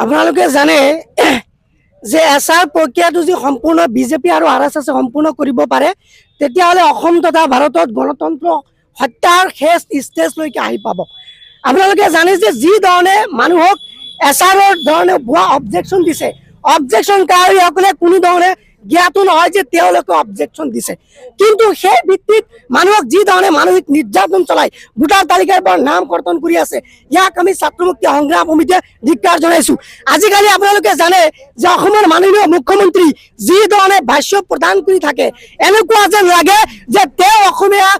আপোনালোকে জানে যে এছআৰ প্ৰক্ৰিয়াটো যদি সম্পূৰ্ণ বিজেপি আৰু আৰএছএছ সম্পূৰ্ণ কৰিব পাৰে তেতিয়াহ'লে অসম তথা ভাৰতত গণতন্ত্ৰ হত্যাৰ শেষ ষ্টেজলৈকে আহি পাব। আপোনালোকে জানে যে যি ধৰণে মানুহক এছআৰৰ ধৰণে ভুৱা অবজেকশ্যন দিছে, অবজেকশ্যনকাৰীসকলে কোনো ধৰণে জ্ঞাতো নহয় যে তেওঁলোকে অবজেকশ্যন দিছে, কিন্তু সেই ভিত্তিত মানুহক যি ধৰণে মানসিক নিৰ্যাতন চলাই ভোটাৰ তালিকাৰ পৰা নাম কৰ্তন কৰি আছে, ইয়াক আমি ছাত্ৰ মুক্তি সংগ্ৰাম সমিতিয়ে ধিক্কাৰ জনাইছো। আজিকালি আপোনালোকে জানে যে অসমৰ মাননীয় মুখ্যমন্ত্ৰী যি ধৰণে ভাষ্য প্ৰদান কৰি থাকে, এনেকুৱা যেন লাগে যে তেওঁ অসমীয়া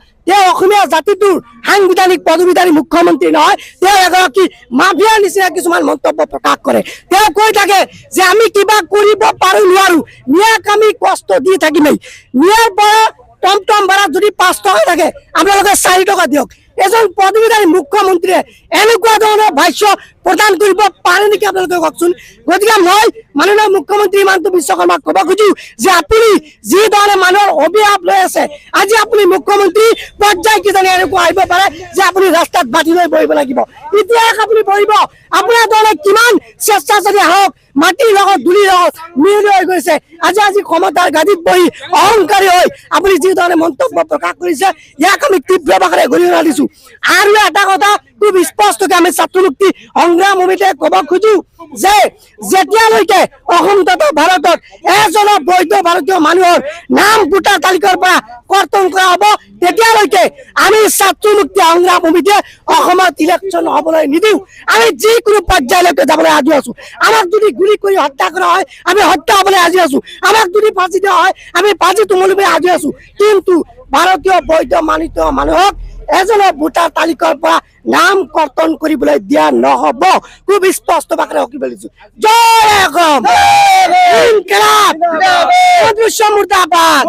জাতিটোৰ সাংবিধানিক পদবীধাৰী মুখ্যমন্ত্ৰী নহয়, তেওঁ এগৰাকী মাফিয়াৰ নিচিনা কিছুমান মন্তব্য প্ৰকাশ কৰে। তেওঁ কৈ থাকে যে আমি কিবা কৰিব পাৰো নোৱাৰো, মিয়াক আমি কষ্ট দি থাকিমেই, মিয়াৰ পৰা টমটম ভাড়া যদি 5 টকা থাকে আপোনালোকে 4 টকা দিয়ক। এজন পদবীধাৰী মুখ্যমন্ত্ৰীয়ে এনেকুৱা ধৰণৰ ভাষ্য প্ৰদান কৰিব পাৰে নেকি আপোনালোকে কওকচোন। গতিকে মই মাননীয় মুখ্যমন্ত্ৰী হিমন্ত বিশ্ব শৰ্মাক ক'ব খোজো যে আপুনি যি ধৰণে মানুহৰ অভিশাপ লৈ আছে, আজি আপুনি মুখ্যমন্ত্ৰী পৰ্যায় কিজানি এনেকুৱা আহিব পাৰে যে আপুনি ৰাস্তাত বাটি লৈ বহিব লাগিব। ইতিহাস আপুনি পঢ়িব, আপোনাৰ ধৰণে কিমান স্বেচ্ছাচাৰী আহক মাটিৰ লগত ধূলিৰ লগত মিহলি হৈ গৈছে, আজি ক্ষমতাৰ গাদীত বহি অহংকাৰী হৈ আপুনি যি ধৰণে মন্তব্য প্ৰকাশ কৰিছে, ইয়াক আমি তীব্ৰ ভাষাৰে গৰিহণা দিছো। আৰু এটা কথা খুব স্পষ্টকৈ আমি ছাত্ৰ মুক্তি সংগ্ৰাম সমিতিয়ে ক'ব খোজো যে যেতিয়ালৈকে অসম তথা ভাৰতত এজনৰ বৈধ ভাৰতীয় মানুহৰ নাম ভোটাৰ তালিকাৰ পৰা কৰ্তন কৰা হ'ব, তেতিয়ালৈকে আমি ছাত্ৰ মুক্তি সংগ্ৰাম সমিতিয়ে অসমত ইলেকশ্যন হ'বলৈ নিদিওঁ। আমি যিকোনো পৰ্যায়লৈকে যাবলৈ সাজু আছো। আমাক যদি গুলি কৰি হত্যা কৰা হয় আমি হত্যা হ'বলৈ সাজু আছো, আমাক যদি ফাঁচি দিয়া হয় আমি ফাঁচি তুলিবলৈ সাজু আছো, কিন্তু ভাৰতীয় বৈধ মানিত মানুহক এজনৰ ভোটাৰ তালিকাৰ পৰা নাম কৰ্তন কৰিবলৈ দিয়া নহ'ব। খুব স্পষ্ট ভাষাৰে সকিব দিছো। জয় অসম, ইনকিলাব, মুৰ্দাবাদ।